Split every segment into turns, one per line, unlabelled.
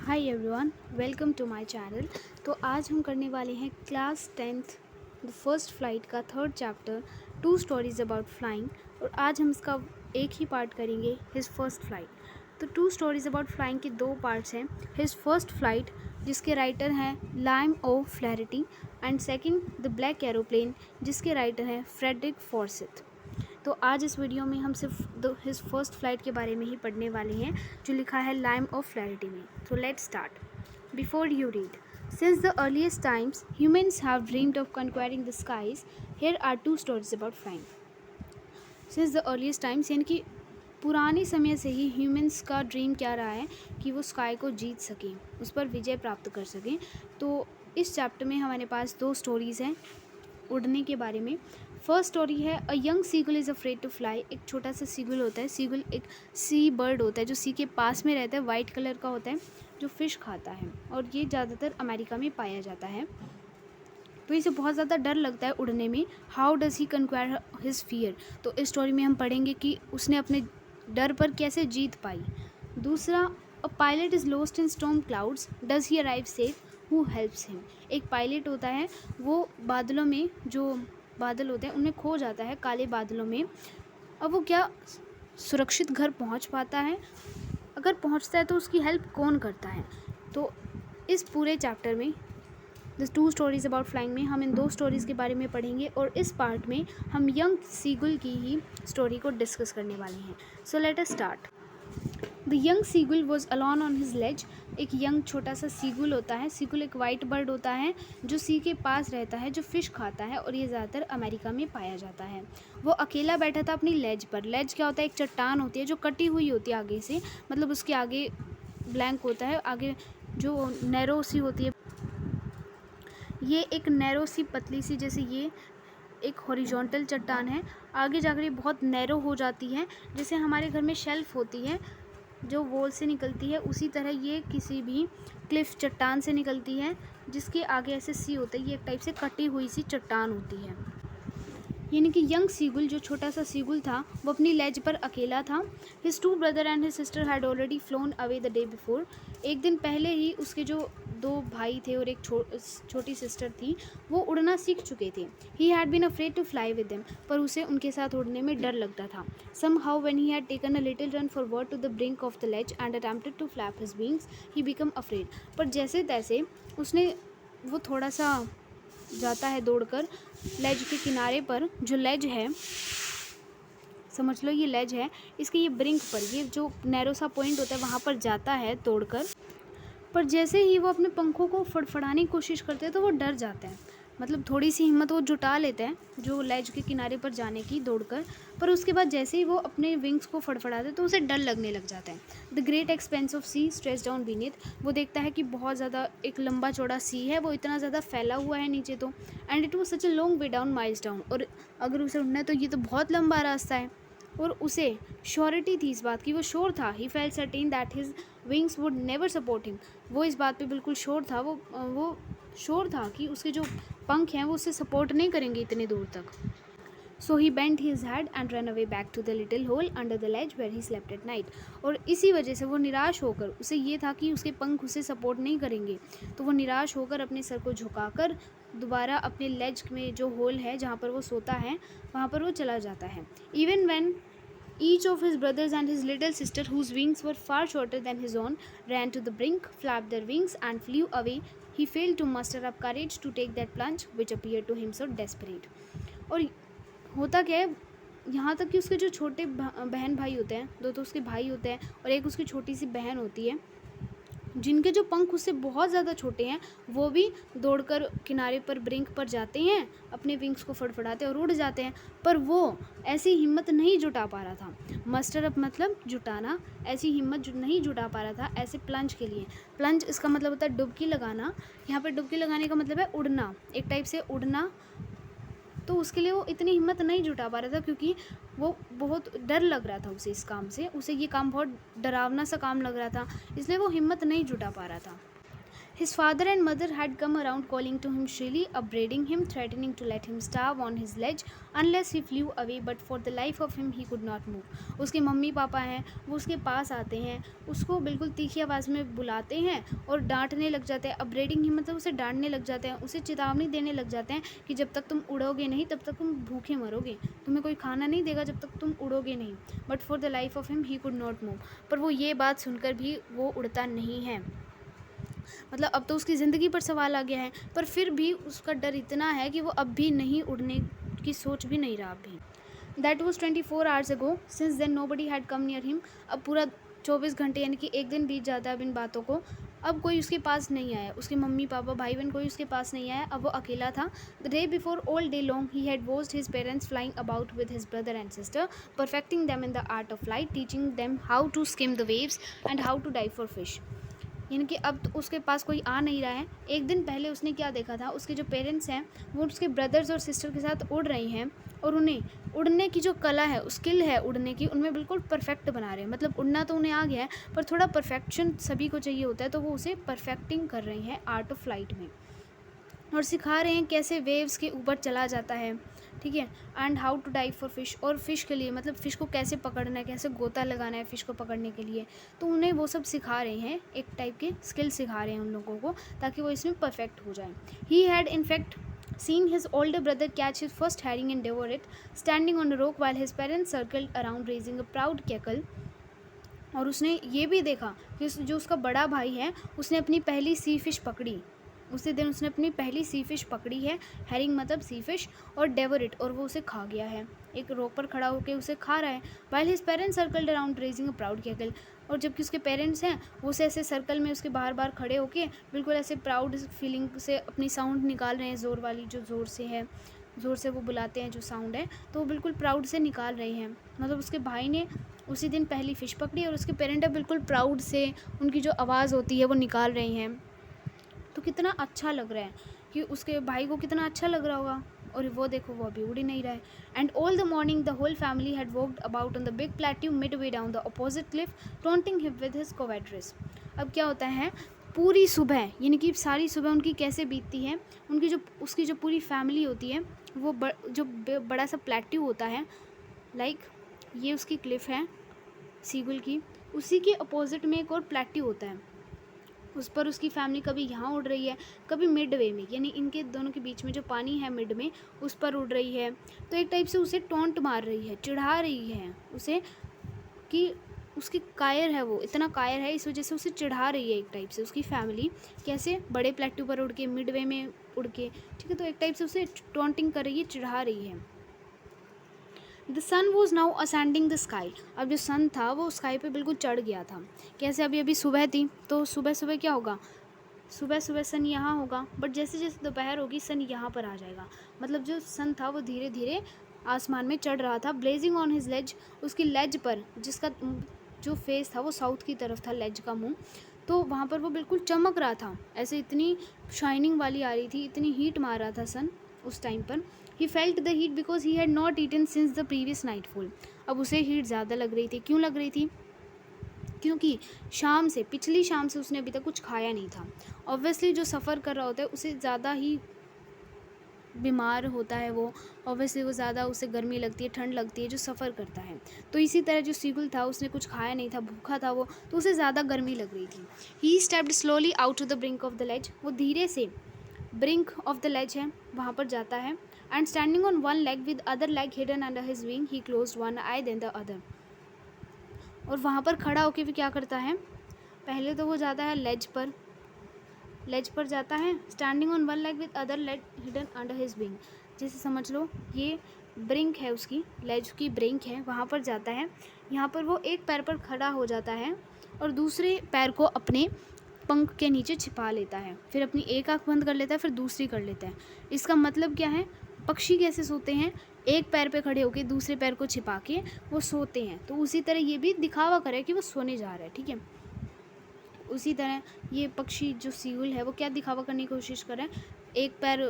Hi everyone, welcome to my channel. तो आज हम करने वाले हैं class 10th the first flight का third chapter two stories about flying. और आज हम इसका एक ही पार्ट करेंगे, हिज फर्स्ट फ्लाइट। तो टू स्टोरीज अबाउट फ्लाइंग के दो पार्ट्स हैं, हिज फर्स्ट फ्लाइट जिसके राइटर हैं Liam O Flaherty and second the black aeroplane जिसके राइटर हैं फ्रेडरिक फॉर्सिथ। तो आज इस वीडियो में हम सिर्फ हिज फर्स्ट फ्लाइट के बारे में ही पढ़ने वाले हैं जो लिखा है लाइम ऑफ फ्लैरिटी में। तो let's start. Before you read, since the earliest times humans have dreamed of conquering the skies, here are two stories about flying. Since the earliest times यानी कि पुराने समय से ही ह्यूमन्स का ड्रीम क्या रहा है कि वो स्काई को जीत सकें, उस पर विजय प्राप्त कर सकें। तो इस चैप्टर में हमारे पास दो स्टोरीज़ हैं उड़ने के बारे में। फर्स्ट स्टोरी है a young seagull is afraid to fly. एक छोटा सा सीगुल होता है, सीगुल एक सी बर्ड होता है जो सी के पास में रहता है, वाइट कलर का होता है, जो फ़िश खाता है और ये ज़्यादातर अमेरिका में पाया जाता है। तो इसे बहुत ज़्यादा डर लगता है उड़ने में। How does he conquer his fear. तो इस स्टोरी में हम पढ़ेंगे कि उसने अपने डर पर कैसे जीत पाई। दूसरा, a pilot is lost in storm clouds, does he arrive safe, who helps him. एक पायलट होता है, वो बादलों में, जो बादल होते हैं उनमें खो जाता है, काले बादलों में। अब वो क्या सुरक्षित घर पहुंच पाता है? अगर पहुंचता है तो उसकी हेल्प कौन करता है? तो इस पूरे चैप्टर में the two stories about flying में हम इन दो स्टोरीज़ के बारे में पढ़ेंगे और इस पार्ट में हम यंग सीगुल की ही स्टोरी को डिस्कस करने वाले हैं। So let us start. The young seagull was alone on his ledge. एक यंग छोटा सा सीगुल होता है। सीगुल एक वाइट बर्ड होता है जो सी के पास रहता है, जो फ़िश खाता है और ये ज़्यादातर अमेरिका में पाया जाता है। वो अकेला बैठा था अपनी लेज पर। लेज क्या होता है? एक चट्टान होती है जो कटी हुई होती है आगे से, मतलब उसके आगे ब्लैंक होता है, आगे जो नैरो सी होती है। ये एक नैरो सी पतली सी, जैसे ये एक हॉरिजॉन्टल चट्टान है, आगे जाकर ये बहुत नैरो हो जाती है। जैसे हमारे घर में शेल्फ होती है जो वॉल से निकलती है, उसी तरह ये किसी भी क्लिफ चट्टान से निकलती है जिसके आगे ऐसे सी होता है। ये एक टाइप से कटी हुई सी चट्टान होती है। यानी कि यंग सीगुल, जो छोटा सा सीगुल था, वो अपनी लेज पर अकेला था। His two brother and his sister had already flown away the day before. एक दिन पहले ही उसके जो दो भाई थे और एक छोटी सिस्टर थी, वो उड़ना सीख चुके थे। He had been afraid to fly with them, पर उसे उनके साथ उड़ने में डर लगता था। Somehow when he had taken a little run forward to the brink of the ledge and attempted to flap his wings, he become afraid. पर जैसे तैसे उसने, वो थोड़ा सा जाता है दौड़कर लेज के किनारे पर, जो लेज है, समझ लो ये लेज है, इसके ये ब्रिंक पर, ये जो नैरो सा पॉइंट होता है वहाँ पर जाता है दौड़कर। पर जैसे ही वो अपने पंखों को फड़फड़ाने की कोशिश करते हैं तो वो डर जाते हैं। मतलब थोड़ी सी हिम्मत वो जुटा लेते हैं जो लेज के किनारे पर जाने की दौड़कर, पर उसके बाद जैसे ही वो अपने विंग्स को फड़फड़ाते हैं तो उसे डर लगने लग जाता है। The great expanse of sea stretch down beneath. वो देखता है कि बहुत ज़्यादा एक लंबा चौड़ा सी है, वो इतना ज़्यादा फैला हुआ है नीचे तो। And it was such a long way down, miles down. और अगर उसे उड़ना है तो ये तो बहुत लंबा रास्ता है। और उसे श्योरिटी थी इस बात की, वो श्योर था, he felt certain that his wings would never support him. वो इस बात पे बिल्कुल श्योर था, वो श्योर था कि उसके जो पंख हैं वो उसे सपोर्ट नहीं करेंगे इतने दूर तक। So he bent his head and run away back to the little hole under the ledge where he slept at night. और इसी वजह से वो निराश होकर, उसे ये था कि उसके पंख उसे सपोर्ट नहीं करेंगे, तो वो निराश होकर अपने सर को झुकाकर दोबारा अपने लेज में जो होल है जहाँ पर वो सोता है वहाँ पर वो चला जाता है। Even when each of his brothers and his little sister, whose wings were far shorter than his own, ran to the brink, flapped their wings, and flew away, he failed to muster up courage to take that plunge, which appeared to him so desperate. और होता क्या है, यहाँ तक कि उसके जो छोटे बहन भाई होते हैं, दो तो उसके भाई होते हैं और एक उसकी छोटी सी बहन होती है, जिनके जो पंख उससे बहुत ज़्यादा छोटे हैं, वो भी दौड़कर किनारे पर ब्रिंक पर जाते हैं, अपने विंग्स को फड़फड़ाते और उड़ जाते हैं। पर वो ऐसी हिम्मत नहीं जुटा पा रहा था। मस्टर अप मतलब जुटाना, ऐसी हिम्मत नहीं जुटा पा रहा था ऐसे प्लंज के लिए। प्लंज इसका मतलब होता है डुबकी लगाना। यहाँ पर डुबकी लगाने का मतलब है उड़ना, एक टाइप से उड़ना। तो उसके लिए वो इतनी हिम्मत नहीं जुटा पा रहा था क्योंकि वो बहुत डर लग रहा था उसे इस काम से। उसे ये काम बहुत डरावना सा काम लग रहा था, इसलिए वो हिम्मत नहीं जुटा पा रहा था। His father and mother had come around calling to him shrilly, upbraiding him, threatening to let him starve on his ledge unless he flew away, but for the life of him he could not move. उसके mummy papa हैं वो उसके पास आते हैं, उसको बिल्कुल तीखी आवाज़ में बुलाते हैं और डांटने लग जाते हैं. अपब्रेडिंग ही मतलब उसे डांटने लग जाते हैं, उसे चेतावनी देने लग जाते हैं कि जब तक तुम उड़ोगे नहीं तब तक तुम भूखे मरोगे, तुम्हें कोई खाना नहीं देगा जब तक तुम उड़ोगे नहीं. But for the life of him he could not move. पर वो ये बात सुनकर भी वो उड़ता नहीं है. मतलब अब तो उसकी ज़िंदगी पर सवाल आ गया है, पर फिर भी उसका डर इतना है कि वो अब भी नहीं उड़ने की सोच भी नहीं रहा अभी. That was 24 hours ago. Since then nobody had come near him. अब पूरा 24 घंटे यानी कि एक दिन बीत जाता है अब इन बातों को. अब कोई उसके पास नहीं आया, उसके मम्मी पापा भाई बहन कोई उसके पास नहीं आया. अब वो अकेला था. The day before all day long he had watched his parents flying about with his brother and sister, perfecting them in the art of flight, teaching them how to skim the waves and how to dive for fish. यानी कि अब तो उसके पास कोई आ नहीं रहा है. एक दिन पहले उसने क्या देखा था, उसके जो पेरेंट्स हैं वो उसके ब्रदर्स और सिस्टर के साथ उड़ रही हैं और उन्हें उड़ने की जो कला है, स्किल है उड़ने की, उनमें बिल्कुल परफेक्ट बना रहे हैं. मतलब उड़ना तो उन्हें आ गया है पर थोड़ा परफेक्शन सभी को चाहिए होता है, तो वो उसे परफेक्टिंग कर रही हैं आर्ट ऑफ फ्लाइट में और सिखा रहे हैं कैसे वेव्स के ऊपर चला जाता है. ठीक है. And how to dive for fish, और फिश के लिए मतलब फ़िश को कैसे पकड़ना है, कैसे गोता लगाना है फ़िश को पकड़ने के लिए. तो उन्हें वो सब सिखा रहे हैं, एक टाइप के स्किल सिखा रहे हैं उन लोगों को ताकि वो इसमें परफेक्ट हो जाए. He had in fact seen his older brother catch his first herring and devour it, standing on a rock while his parents circled around raising a proud cackle. और उसने ये भी देखा कि जो उसका बड़ा भाई है उसने अपनी पहली सी फिश पकड़ी. उसी दिन उसने अपनी पहली सी फिश पकड़ी है, हेरिंग मतलब सी फिश, और डेवर इट, और वो उसे खा गया है. एक रॉक पर खड़ा होकर उसे खा रहा है. While his parents circled around raising a proud cackle. और जबकि उसके पेरेंट्स हैं वो उसे ऐसे सर्कल में उसके बाहर बाहर खड़े होके बिल्कुल ऐसे प्राउड फीलिंग से अपनी साउंड निकाल रहे हैं, ज़ोर वाली जो ज़ोर से है, ज़ोर से वो बुलाते हैं जो साउंड है, तो वो बिल्कुल प्राउड से निकाल रहे हैं. मतलब उसके भाई ने उसी दिन पहली फ़िश पकड़ी और उसके पेरेंट अब बिल्कुल प्राउड से उनकी जो आवाज़ होती है वो निकाल रहे हैं. तो कितना अच्छा लग रहा है कि उसके भाई को कितना अच्छा लग रहा होगा. और वो देखो वो अभी उड़ ही नहीं रहा है. And all the morning the whole family had walked about on the big plateau midway down the opposite cliff, taunting him with his cowardice. अब क्या होता है, पूरी सुबह यानी कि सारी सुबह उनकी कैसे बीतती है, उनकी जो उसकी जो पूरी फैमिली होती है वो जो बड़ा सा प्लेट्यू होता है, लाइक ये उसकी क्लिफ है सीगुल की, उसी के अपोजिट में एक और प्लेट्यू होता है. उस पर उसकी फैमिली कभी यहाँ उड़ रही है, कभी मिड वे में, यानी इनके दोनों के बीच में जो पानी है मिड में उस पर उड़ रही है. तो एक टाइप से उसे टॉन्ट मार रही है, चिढ़ा रही है उसे कि उसकी कायर है, वो इतना कायर है, इस वजह से उसे चिढ़ा रही है एक टाइप से उसकी फैमिली, कैसे बड़े प्लेट्यू पर उड़ के, मिड वे में उड़ के. ठीक है. तो एक टाइप से उसे टॉन्टिंग कर रही है, चिढ़ा रही है. The sun was now ascending the sky. अब जो सन था वो स्काई पे बिल्कुल चढ़ गया था. कैसे, अभी अभी सुबह थी तो सुबह सुबह क्या होगा, सुबह सुबह सन यहाँ होगा, बट जैसे जैसे दोपहर होगी सन यहाँ पर आ जाएगा. मतलब जो सन था वो धीरे धीरे आसमान में चढ़ रहा था. ब्लेजिंग ऑन हिज लेज, उसकी लेज पर, जिसका जो फेस था वो साउथ की तरफ था, लेज का मुंह, तो वहाँ पर वो बिल्कुल चमक रहा था. ऐसे इतनी शाइनिंग वाली आ रही थी, इतनी हीट मार रहा था सन उस टाइम पर. He felt the heat because he had not eaten since the previous nightfall. अब उसे हीट ज़्यादा लग रही थी. क्यों लग रही थी, क्योंकि शाम से, पिछली शाम से उसने अभी तक कुछ खाया नहीं था. ऑब्वियसली जो सफ़र कर रहा होता है उसे ज़्यादा ही बीमार होता है वो, ऑब्वियसली वो ज़्यादा उसे गर्मी लगती है, ठंड लगती है जो सफ़र करता है. तो इसी तरह जो सीगुल था उसने कुछ खाया नहीं था, भूखा था वो, तो उसे ज़्यादा गर्मी लग रही थी. He stepped slowly out to the brink of the ledge. वो धीरे से ब्रिंक ऑफ द लेज है वहाँ पर जाता है. And standing on one leg with other leg hidden under his wing, he closed one eye then the other. और वहाँ पर खड़ा होकर भी क्या करता है, पहले तो वो जाता है लेज पर जाता है, standing on one leg with other leg hidden under his wing. जैसे समझ लो ये ब्रिंक है, उसकी लेज की ब्रिंक है, वहाँ पर जाता है. यहाँ पर वो एक पैर पर खड़ा हो जाता है और दूसरे पैर को अपने पंख के नीचे छिपा लेता है. फिर अपनी एक आँख बंद कर लेता है, फिर दूसरी कर लेता है. इसका मतलब क्या है, पक्षी कैसे सोते हैं, एक पैर पे खड़े होकर दूसरे पैर को छिपा के वो सोते हैं. तो उसी तरह ये भी दिखावा करे कि वो सोने जा रहा है. ठीक है. उसी तरह ये पक्षी जो सीगुल है वो क्या दिखावा करने की कोशिश कर रहा है, एक पैर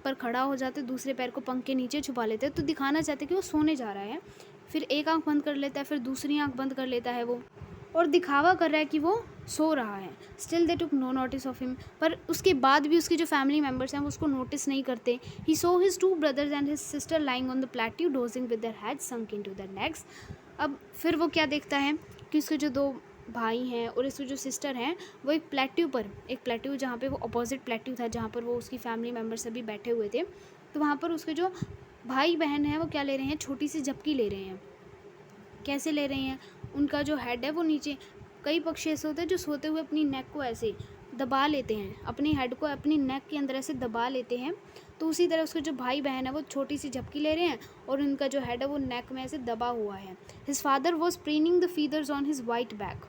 पर खड़ा हो जाते, दूसरे पैर को पंख के नीचे छुपा लेते हैं, तो दिखाना चाहते हैं कि वो सोने जा रहा है. फिर एक आँख बंद कर लेता है, फिर दूसरी आँख बंद कर लेता है वो. और दिखावा कर रहा है कि वो सो रहा है। Still they took no notice of him, पर उसके बाद भी उसके जो फैमिली मेम्बर्स हैं वो उसको नोटिस नहीं करते। He saw his 2 brothers and his sister lying on the plateau dozing with their heads sunk into their necks. अब फिर वो क्या देखता है कि उसके जो 2 भाई हैं और इसके जो सिस्टर हैं वो एक प्लेट्यू जहाँ पे वो अपोजिट प्लेट्यू था जहाँ पर वो उसकी फैमिली मेम्बर सभी बैठे हुए थे, तो वहाँ पर उसके जो भाई बहन हैं वो क्या ले रहे हैं, छोटी सी झपकी ले रहे हैं। कैसे ले रहे हैं, उनका जो हेड है वो नीचे, कई पक्षी ऐसे होते हैं जो सोते हुए अपनी नेक को ऐसे दबा लेते हैं, अपनी हेड को अपनी नेक के अंदर ऐसे दबा लेते हैं, तो उसी तरह उसके जो भाई बहन है वो छोटी सी झपकी ले रहे हैं और उनका जो हेड है वो नेक में ऐसे दबा हुआ है। His father was preening the feathers on his white back.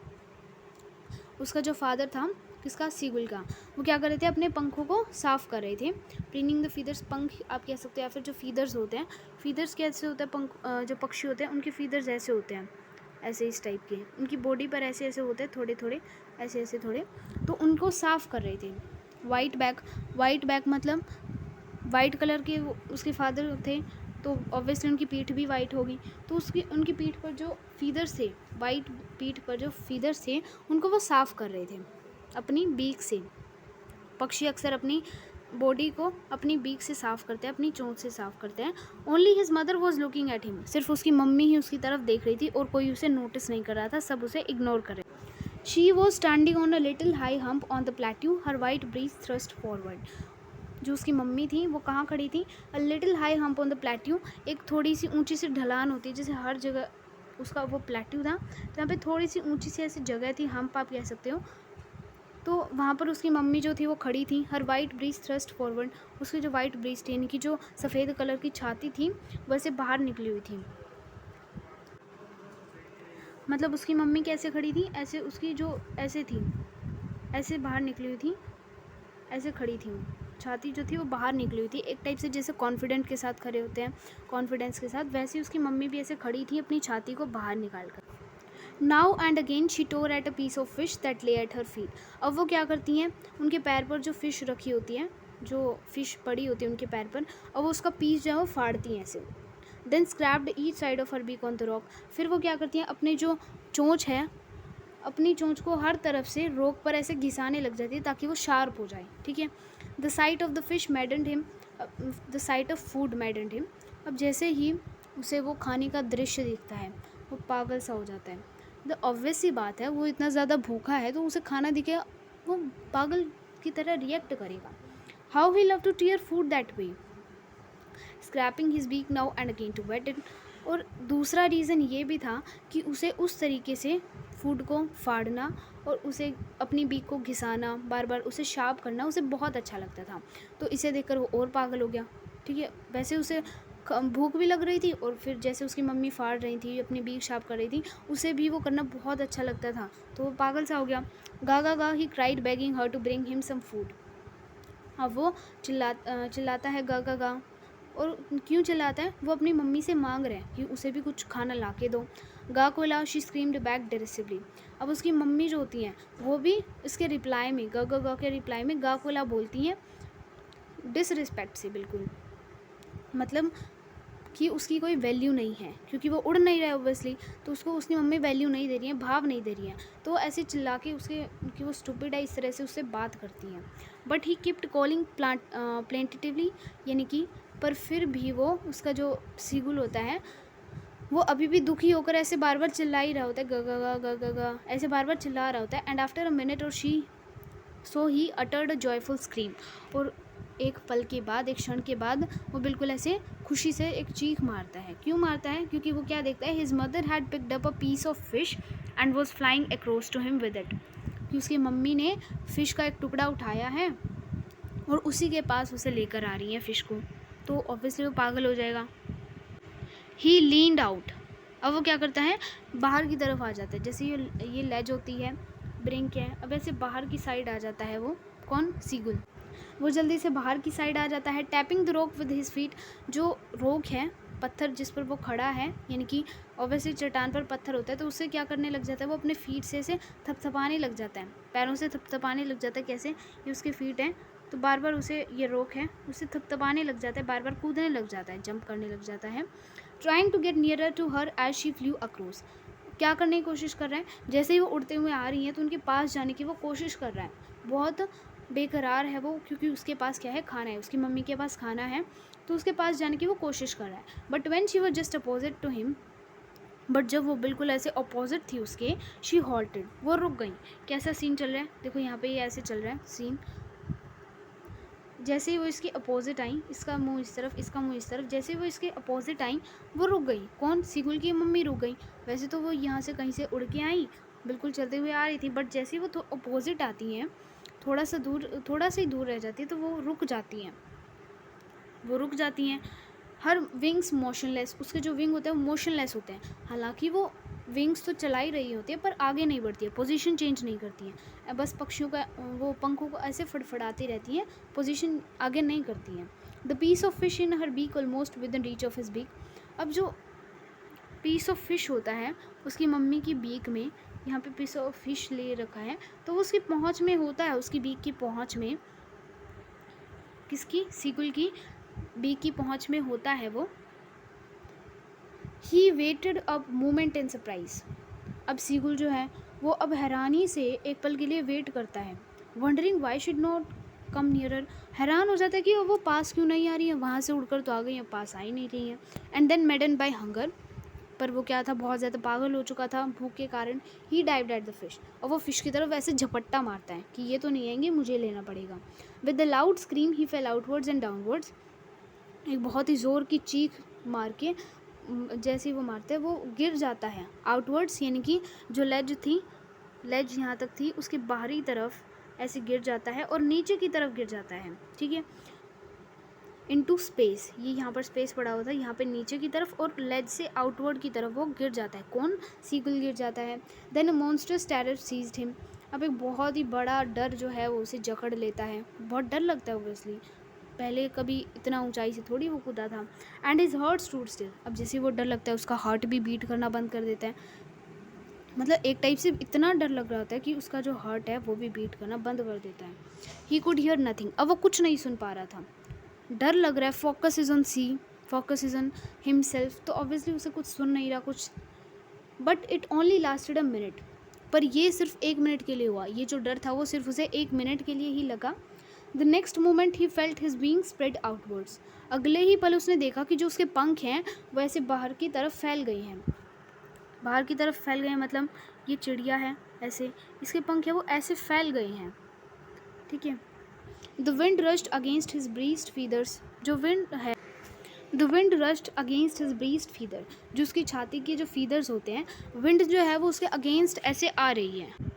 उसका जो फादर था, किसका, सीगुल का, वो क्या कर रहे थे, अपने पंखों को साफ़ कर रहे थे। प्रीनिंग द फीदर्स, पंख आप कह सकते हो, या फिर जो फीदर्स होते हैं, फीदर्स कैसे होते हैं, पंख जो पक्षी होते हैं उनके फीदर्स ऐसे होते हैं, ऐसे इस टाइप के, उनकी बॉडी पर ऐसे ऐसे होते हैं, थोड़े थोड़े ऐसे ऐसे थोड़े, तो उनको साफ़ कर रहे थे। वाइट बैक मतलब वाइट कलर के उसके फादर थे, तो ऑब्वियसली उनकी पीठ भी वाइट होगी, तो उनकी पीठ पर जो फीदर्स थे, वाइट पीठ पर जो फीदर्स थे उनको वो साफ़ कर रहे थे अपनी बीक से। पक्षी अक्सर अपनी बॉडी को अपनी बीक से साफ़ करते हैं, अपनी चोंच से साफ़ करते हैं। Only his mother was looking at him, सिर्फ उसकी मम्मी ही उसकी तरफ देख रही थी और कोई उसे नोटिस नहीं कर रहा था, सब उसे इग्नोर कर रहे। She was standing on a little high hump on the plateau, her white breeze thrust forward. जो उसकी मम्मी थी वो कहाँ खड़ी थी, a little high hump on the plateau, एक थोड़ी सी ऊंची सी ढलान होती है, जैसे हर जगह उसका वो प्लेट्यू था, तो यहाँ पे थोड़ी सी ऊंची सी ऐसी जगह थी, हम्प आप कह सकते हो, तो वहाँ पर उसकी मम्मी जो थी वो खड़ी थी। हर वाइट ब्रीज थ्रस्ट फॉरवर्ड, उसकी जो वाइट ब्रीज थी यानी कि जो सफ़ेद कलर की छाती थी वैसे बाहर निकली हुई थी। मतलब उसकी मम्मी कैसे खड़ी थी, ऐसे उसकी जो ऐसे थी, ऐसे बाहर निकली हुई थी, ऐसे खड़ी थी, छाती जो थी वो बाहर निकली हुई थी, एक टाइप से जैसे कॉन्फिडेंट के साथ खड़े होते हैं, कॉन्फिडेंस के साथ, वैसे उसकी मम्मी भी ऐसे खड़ी थी अपनी छाती को बाहर निकाल कर। Now and again she tore at a piece of fish that lay at her feet. अब वो क्या करती हैं, उनके पैर पर जो फ़िश रखी होती है, जो फ़िश पड़ी होती है उनके पैर पर, और वो उसका पीस जो है वो फाड़ती हैं ऐसे। Then scraped each side of her beak on the rock, फिर वो क्या करती हैं, अपनी जो चोंच है, अपनी चोंच को हर तरफ से रॉक पर ऐसे घिसाने लग जाती है ताकि वो शार्प हो जाए, ठीक है। The site of the fish मैडेंड him, the site of food मैडेंड him. अब जैसे ही उसे वो खाने का दृश्य दिखता है वो पागल सा हो जाता है। द ऑब्वियस सी बात है, वो इतना ज़्यादा भूखा है तो उसे खाना दिखे वो पागल की तरह रिएक्ट करेगा। How he love to tear food that way, scraping his beak now and again to whet it. और दूसरा रीज़न ये भी था कि उसे उस तरीके से फूड को फाड़ना और उसे अपनी बीक को घिसाना, बार बार उसे शार्प करना उसे बहुत अच्छा लगता था, तो इसे देखकर वो और पागल हो गया, ठीक है। वैसे उसे भूख भी लग रही थी और फिर जैसे उसकी मम्मी फाड़ रही थी, अपनी बीक शार्प कर रही थी, उसे भी वो करना बहुत अच्छा लगता था, तो वो पागल सा हो गया। गा गा गा he cried begging her to bring him some food. अब वो चिल्लाता है गा गा गा, और क्यों चिल्लाता है, वो अपनी मम्मी से मांग रहा है कि उसे भी कुछ खाना ला के दो। गा को अलाउ शी स्क्रीम्ड बैक डिरेसिवली। अब उसकी मम्मी जो होती हैं वो भी इसके रिप्लाई में, गा गा गा के रिप्लाई में गा को अलाउ बोलती हैं डिसरिस्पेक्ट से, बिल्कुल मतलब कि उसकी कोई वैल्यू नहीं है, क्योंकि वो उड़ नहीं रहा है ऑब्वियसली, तो उसको उसकी मम्मी वैल्यू नहीं दे रही है, भाव नहीं दे रही है, तो ऐसे चिल्ला के उसके कि वो स्टूपिड है इस तरह से उससे बात करती हैं। बट ही किप्ट कॉलिंग प्लेंटिटिवली, यानी कि पर फिर भी वो उसका जो सीगुल होता है वो अभी भी दुखी होकर ऐसे बार बार चिल्ला ही रहा होता है, ग ग ग ग ग ग ऐसे बार बार चिल्ला रहा होता है। एंड आफ्टर अ मिनट और she so he uttered a joyful scream, और एक पल के बाद, एक क्षण के बाद वो बिल्कुल ऐसे खुशी से एक चीख मारता है। क्यों मारता है, क्योंकि वो क्या देखता है, his mother had picked up a piece of fish and was flying across to him with it, कि उसकी मम्मी ने फ़िश का एक टुकड़ा उठाया है और उसी के पास उसे लेकर आ रही है फ़िश को, तो ऑब्वियसली वो पागल हो जाएगा। ही लीन्ड आउट, अब वो क्या करता है, बाहर की तरफ आ जाता है, जैसे ये लेज होती है, ब्रिंक है, अब ऐसे बाहर की साइड आ जाता है वो, कौन, सीगुल, वो जल्दी से बाहर की साइड आ जाता है। Tapping the rock with his feet, जो रॉक है, पत्थर जिस पर वो खड़ा है, यानी कि ऑब्वियसली चट्टान पर पत्थर होता है, तो उससे क्या करने लग जाता है, वो अपने फीट से ऐसे थपथपाने लग जाता है, पैरों से थपथपाने लग जाता है। कैसे, ये उसके फीट हैं तो बार बार उसे, ये रॉक है, उसे थपथपाने लग जाता है, बार बार कूदने लग जाता है, जंप करने लग जाता है। Trying to get nearer to her as she flew across, क्या करने की कोशिश कर रहा है, जैसे ही वो उड़ते हुए आ रही हैं तो उनके पास जाने की वो कोशिश कर रहा है। बहुत बेकरार है वो, क्योंकि उसके पास क्या है, खाना है, उसकी मम्मी के पास खाना है, तो उसके पास जाने की वो कोशिश कर रहा है। But when she was just opposite to him, but जब वो बिल्कुल ऐसे अपोजिट थी उसके, शी हॉल्टेड, वो रुक गई। कैसा सीन चल रहा है देखो, यहाँ पे ये ऐसे चल रहा है सीन। जैसे ही वो इसके अपोजिट आई, इसका मुंह इस तरफ, इसका मुंह इस तरफ, जैसे वो इसके अपोजिट आई वो रुक गई। कौन? सीगुल की मम्मी रुक गई। वैसे तो वो यहाँ से कहीं से उड़ के आई, बिल्कुल चलते हुए आ रही थी, बट जैसे ही वो अपोजिट आती हैं, थोड़ा सा ही दूर रह जाती है, तो वो रुक जाती हैं। हर विंग्स मोशनलेस, उसके जो विंग होते हैं वो मोशनलेस होते हैं। हालांकि वो विंग्स तो चला ही रही होती है पर आगे नहीं बढ़ती है, पोजीशन चेंज नहीं करती है, बस पक्षियों का वो पंखों को ऐसे फड़फड़ाती रहती हैं, पोजीशन आगे नहीं करती हैं। The piece of fish in her beak almost within reach of his beak. अब जो पीस ऑफ फिश होता है उसकी मम्मी की बीक में, यहाँ पे पीस ऑफ फिश ले रखा है, तो वो उसकी पहुँच में होता है, उसकी बीक की पहुँच में, किसकी? सीगुल की बीक की पहुँच में होता है वो। He waited a moment in surprise. अब सीगुल जो है वो अब हैरानी से एक पल के लिए वेट करता है, wondering why should not come nearer. हैरान हो जाता है कि वो पास क्यों नहीं आ रही है, वहाँ से उड़कर तो आ गई है, पास आ ही नहीं रही है। And then maddened by hunger, पर वो क्या था, बहुत ज़्यादा पागल हो चुका था भूख के कारण। ही डाइव्ड एट द फिश, और वो फिश की तरफ ऐसे झपट्टा मारता है कि ये तो नहीं आएंगे, मुझे लेना पड़ेगा। With the loud scream he fail outwards and downwards. एक बहुत ही ज़ोर की चीख मार के जैसे ही वो मारते हैं वो गिर जाता है आउटवर्ड्स, यानी कि जो लेज यहाँ तक थी उसके बाहरी तरफ ऐसे गिर जाता है और नीचे की तरफ गिर जाता है, ठीक है। इनटू स्पेस, ये यहाँ पर स्पेस पड़ा हुआ था, यहाँ पे नीचे की तरफ, और लेज से आउटवर्ड की तरफ वो गिर जाता है। कौन? सीगुल गिर जाता है। देन अ मॉन्स्टरस टेरर सीज्ड हिम। अब एक बहुत ही बड़ा डर जो है वो उसे जकड़ लेता है, बहुत डर लगता है ओब्वियसली, पहले कभी इतना ऊंचाई से थोड़ी वो कूदा था। And his heart stood still, अब जैसे वो डर लगता है उसका हार्ट भी बीट करना बंद कर देता है, मतलब एक टाइप से इतना डर लग रहा होता है कि उसका जो हार्ट है वो भी बीट करना बंद कर देता है। ही कुड हियर नथिंग, अब वो कुछ नहीं सुन पा रहा था, डर लग रहा है। Focus is on sea, focus is on himself, तो ऑब्वियसली उसे कुछ सुन नहीं रहा कुछ। But it only lasted a minute, पर ये सिर्फ 1 मिनट के लिए हुआ, ये जो डर था वो सिर्फ उसे 1 मिनट के लिए ही लगा। The next moment he felt his being spread outwards, अगले ही पल उसने देखा कि जो उसके पंख हैं वो ऐसे बाहर की तरफ फैल गए हैं। बाहर की तरफ फैल गए हैं मतलब ये चिड़िया है, ऐसे इसके पंख है वो ऐसे फैल गए हैं, ठीक है। The wind rushed against his breast feathers, जो विंड है, the wind rushed against his breast feather, जो उसकी छाती के जो फीदर्स होते हैं, विंड जो है वो उसके अगेंस्ट ऐसे आ रही है।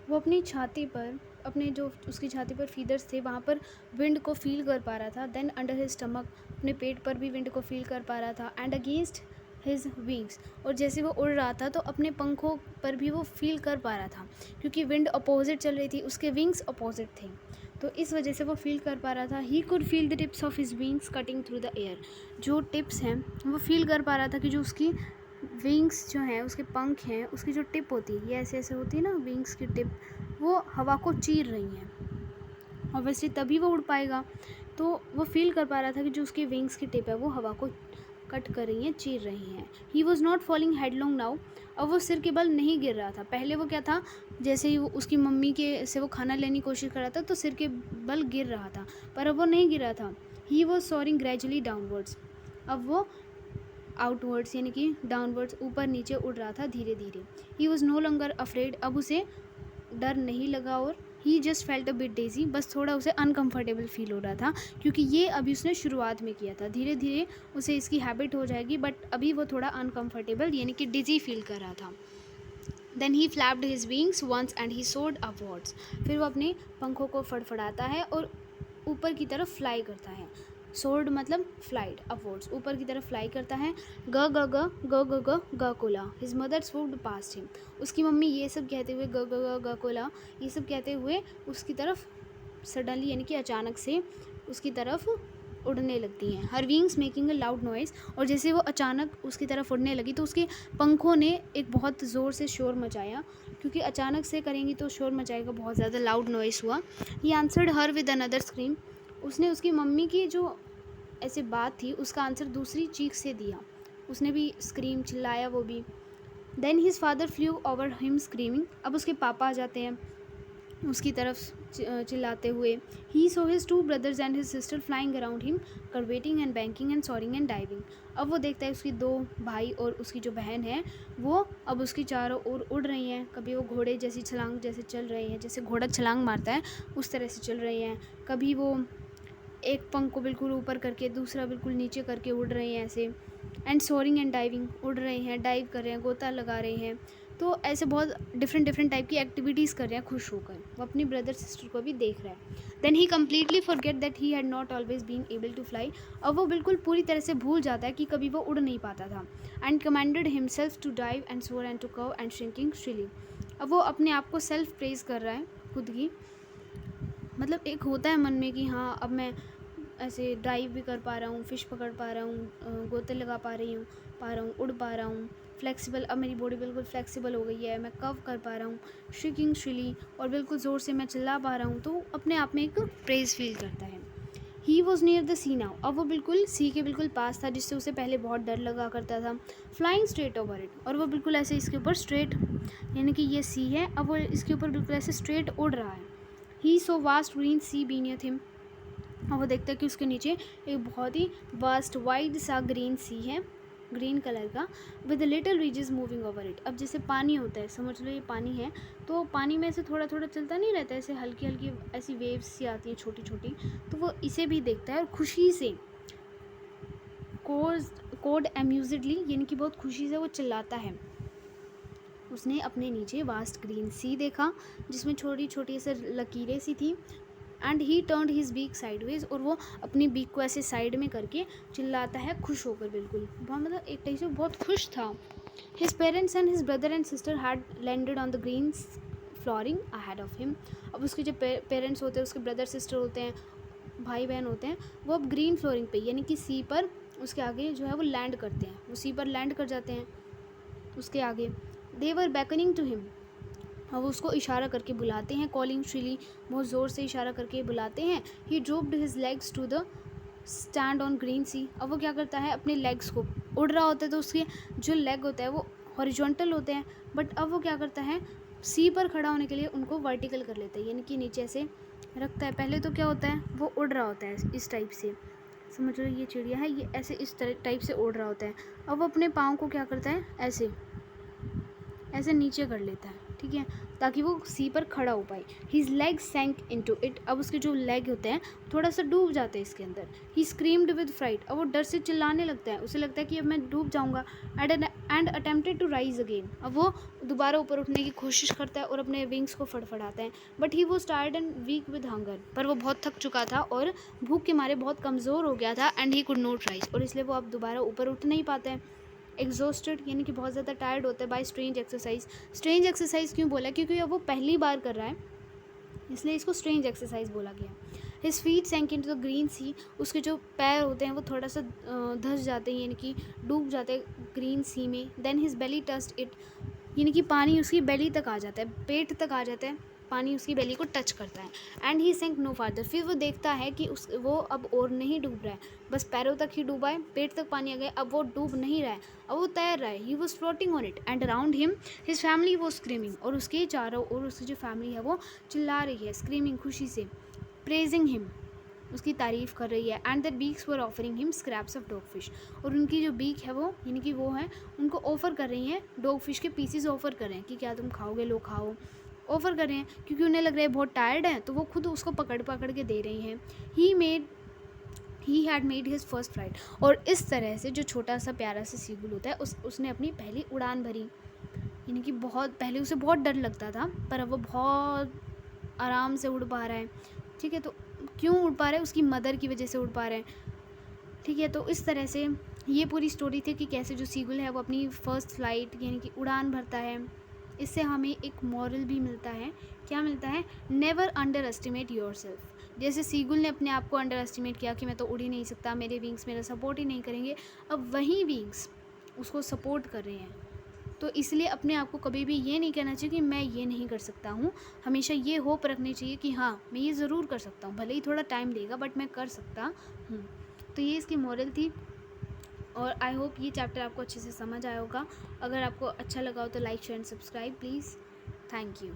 वो अपनी छाती पर, अपने जो उसकी छाती पर फीदर्स थे वहाँ पर विंड को फील कर पा रहा था। देन अंडर हिज स्टमक, अपने पेट पर भी विंड को फील कर पा रहा था। एंड अगेंस्ट हिज विंग्स, और जैसे वो उड़ रहा था तो अपने पंखों पर भी वो फील कर पा रहा था, क्योंकि विंड अपोजिट चल रही थी, उसके विंग्स अपोजिट थे, तो इस वजह से वो फील कर पा रहा था। He could feel the tips of his wings cutting through the air, जो टिप्स हैं वो फील कर पा रहा था कि जो उसकी विंग्स जो हैं, उसके पंख हैं, उसकी जो टिप होती है, ये ऐसे ऐसे होती है ना विंग्स की टिप, वो हवा को चीर रही हैं। ऑब्वियसली तभी वो उड़ पाएगा, तो वो फील कर पा रहा था कि जो उसकी विंग्स की टिप है वो हवा को कट कर रही हैं, चीर रही हैं। He was not falling headlong now, अब वो सिर के बल नहीं गिर रहा था। पहले वो क्या था, जैसे ही वो उसकी मम्मी के से वो खाना लेने की कोशिश कर रहा था तो सिर के बल गिर रहा था, पर अब वो नहीं गिर रहा था। ही वॉज सोअरिंग ग्रेजुअली डाउनवर्ड्स, अब वो आउटवर्ड्स यानी कि डाउनवर्ड्स, ऊपर नीचे उड़ रहा था धीरे धीरे। He was no longer afraid, अब उसे डर नहीं लगा, और he just felt a bit dizzy, बस थोड़ा उसे अनकंफर्टेबल फील हो रहा था, क्योंकि ये अभी उसने शुरुआत में किया था, धीरे धीरे उसे इसकी हैबिट हो जाएगी, बट अभी वो थोड़ा अनकंफर्टेबल यानी कि डिजी फील कर रहा था। Then he flapped his wings once and he soared upwards, फिर वो अपने पंखों को फड़फड़ाता है और ऊपर की तरफ फ्लाई करता है। सोर्ड मतलब फ्लाइड, अपवर्ड्स, ऊपर की तरफ फ्लाई करता है। ग ग ग ग ग ग ग कोला, his mother swooped past him, उसकी मम्मी ये सब कहते हुए, ग ग ग ग कोला, ये सब कहते हुए उसकी तरफ सडनली यानी कि अचानक से उसकी तरफ उड़ने लगती हैं। हर wings making a loud noise, और जैसे वो अचानक उसकी तरफ उड़ने लगी तो उसके पंखों ने एक बहुत ज़ोर से शोर मचाया, क्योंकि अचानक से करेंगी तो शोर मचाएगा, बहुत ज़्यादा लाउड नॉइज़ हुआ। He answered her with another scream, उसने उसकी मम्मी की जो ऐसे बात थी उसका आंसर दूसरी चीख से दिया, उसने भी स्क्रीम चिल्लाया वो भी। Then his father flew over him screaming, अब उसके पापा आ जाते हैं उसकी तरफ चिल्लाते हुए. He saw his two brothers and his sister flying around him, curveting and banking and soaring and diving. अब वो देखता है उसकी 2 भाई और उसकी जो बहन है वो अब उसकी चारों ओर उड़ रही हैं. कभी वो घोड़े जैसी छलांग जैसे चल रही हैं, जैसे घोड़ा छलांग मारता है उस तरह से चल रही हैं. कभी वो एक पंख को बिल्कुल ऊपर करके दूसरा बिल्कुल नीचे करके उड़ रहे हैं ऐसे. एंड सोरिंग एंड डाइविंग, उड़ रहे हैं, डाइव कर रहे हैं, गोता लगा रहे हैं. तो ऐसे बहुत डिफरेंट टाइप की एक्टिविटीज़ कर रहे हैं खुश होकर. वो अपनी ब्रदर सिस्टर को भी देख रहा है. Then he completely forget that he had not always been able to fly. अब वो बिल्कुल पूरी तरह से भूल जाता है कि कभी वो उड़ नहीं पाता था. And commanded himself to dive and soar and to curve and shrieking shrilly. अब वो अपने आप को सेल्फ प्रेज कर रहा है खुद की. मतलब एक होता है मन में कि हाँ अब मैं ऐसे डाइव भी कर पा रहा हूँ, फ़िश पकड़ पा रहा हूँ, गोते लगा पा रहा हूँ, उड़ पा रहा हूँ, फ्लेक्सिबल, अब मेरी बॉडी बिल्कुल फ्लेक्सिबल हो गई है, मैं कव कर पा रहा हूँ, श्रिकिंग श्रिली, और बिल्कुल ज़ोर से मैं चिल्ला पा रहा हूँ. तो अपने आप में एक प्रेज फील करता है. He was near the sea now, अब वो बिल्कुल सी के बिल्कुल पास था जिससे उसे पहले बहुत डर लगा करता था. फ्लाइंग स्ट्रेट ओवर इट, और वो बिल्कुल ऐसे इसके ऊपर स्ट्रेट, यानी कि ये सी है, अब वो इसके ऊपर बिल्कुल ऐसे स्ट्रेट उड़ रहा है. ही सो वास्ट ग्रीन सी बीनियथ हिम, और वो देखता है कि उसके नीचे एक बहुत ही वास्ट वाइड सा ग्रीन सी है, ग्रीन कलर का, with little ridges moving over it. अब जैसे पानी होता है, समझ लो ये पानी है, तो पानी में से थोड़ा थोड़ा चलता नहीं रहता, ऐसे हल्की हल्की ऐसी वेव्स सी आती हैं छोटी छोटी. तो वो इसे भी देखता है और खुशी से कोड एम्यूजिडली, यानी कि बहुत खुशी से वो चिल्लाता है. उसने अपने नीचे वास्ट ग्रीन सी देखा जिसमें छोटी छोटी ऐसे लकीरें सी थी. And he turned his beak sideways, और वो अपनी बीक को ऐसे साइड में करके चिल्लाता है खुश होकर, बिल्कुल बहुत, मतलब एक टाइप से बहुत खुश था. His parents and his brother and sister had landed on the green flooring ahead of him. अब उसके जो पेरेंट्स होते हैं, उसके ब्रदर सिस्टर होते हैं, भाई बहन होते हैं, वो अब ग्रीन फ्लोरिंग पे यानी कि सी पर उसके आगे जो है वो लैंड करते हैं, वो सी पर लैंड कर जाते हैं उसके आगे. दे वर बैकनिंग टू हिम, अब उसको इशारा करके बुलाते हैं, कॉलिंग श्रीली, बहुत ज़ोर से इशारा करके बुलाते हैं. He dropped his legs to the stand on green sea, अब वो क्या करता है अपने लेग्स को, उड़ रहा होता है तो उसके जो लेग होता है वो हॉरिजॉन्टल होते हैं, बट अब वो क्या करता है सी पर खड़ा होने के लिए उनको वर्टिकल कर लेता है, यानी कि नीचे से रखता है. पहले तो क्या होता है वो उड़ रहा होता है इस टाइप से, समझ लो ये चिड़िया है, ये ऐसे इस टाइप से उड़ रहा होता है. अब वो अपने पाँव को क्या करता है ऐसे ऐसे नीचे कर लेता है, ठीक है, ताकि वो सी पर खड़ा हो पाए. हिज लेग सैंक इनटू इट, अब उसके जो लेग होते हैं थोड़ा सा डूब जाते हैं इसके अंदर. ही स्क्रीम्ड विद फ्राइट, अब वो डर से चिल्लाने लगता है, उसे लगता है कि अब मैं डूब जाऊंगा. And attempted to rise again, अब वो दोबारा ऊपर उठने की कोशिश करता है और अपने विंग्स को फड़फड़ाता है. But he was tired and weak with hunger, पर वो बहुत थक चुका था और भूख के मारे बहुत कमज़ोर हो गया था. And he could not rise, और इसलिए वो अब दोबारा ऊपर उठ नहीं पाते हैं. एग्जॉस्टेड, यानी कि बहुत ज़्यादा टायर्ड होता है by strange exercise. Strange exercise क्यों बोला, क्योंकि अब वो पहली बार कर रहा है इसलिए इसको स्ट्रेंज एक्सरसाइज बोला गया. His feet sank into the green sea, उसके जो पैर होते हैं वो थोड़ा सा धंस जाते हैं, यानी कि डूब जाते हैं ग्रीन सी में. Then his belly touched it, यानी कि पानी उसकी बेली तक आ जाता है, पेट तक आ जाता है, पानी उसकी बेली को टच करता है. एंड ही सैंक नो फार्दर, फिर वो देखता है कि वो अब और नहीं डूब रहा है, बस पैरों तक ही डूबा है, पेट तक पानी आ गया, अब वो डूब नहीं रहा है, अब वो तैर रहा है. He was floating on it and around him his family was screaming, और उसके चारों और उसकी जो फैमिली है वो चिल्ला रही है, स्क्रीमिंग खुशी से, प्रेजिंग हिम, उसकी तारीफ़ कर रही है. And the beaks were offering him scraps of dog fish, और उनकी जो बीक है वो यानी कि वो है उनको ऑफ़र कर रही हैं, डॉग फिश के पीसीज ऑफ़र कर रहे हैं कि क्या तुम खाओगे, लो खाओ, ऑफ़र कर रहे हैं, क्योंकि उन्हें लग रहा है बहुत टायर्ड है तो वो खुद उसको पकड़ पकड़ के दे रही हैं. He had made his first flight, और इस तरह से जो छोटा सा प्यारा सा सीगुल होता है उसने अपनी पहली उड़ान भरी. यानी कि बहुत पहले उसे बहुत डर लगता था, पर अब वो बहुत आराम से उड़ पा रहा है, ठीक है. तो क्यों उड़ पा रहा है, उसकी मदर की वजह से उड़ पा रहा है, ठीक है. तो इस तरह से ये पूरी स्टोरी थी कि कैसे जो सीगुल है वो अपनी फ़र्स्ट फ्लाइट यानी कि उड़ान भरता है. इससे हमें एक मॉरल भी मिलता है, क्या मिलता है, never under estimate your self. जैसे सीगुल ने अपने आप को अंडर एस्टिमेट किया कि मैं तो उड़ ही नहीं सकता, मेरे विंग्स मेरा सपोर्ट ही नहीं करेंगे, अब वही विंग्स उसको सपोर्ट कर रहे हैं. तो इसलिए अपने आप को कभी भी ये नहीं कहना चाहिए कि मैं ये नहीं कर सकता हूँ, हमेशा ये होप रखनी चाहिए कि हाँ मैं ये ज़रूर कर सकता हूँ, भले ही थोड़ा टाइम लेगा बट मैं कर सकता हूँ. तो ये इसकी मॉरल थी. और आई होप ये चैप्टर आपको अच्छे से समझ आया होगा। अगर आपको अच्छा लगा हो तो like share and subscribe please. Thank you.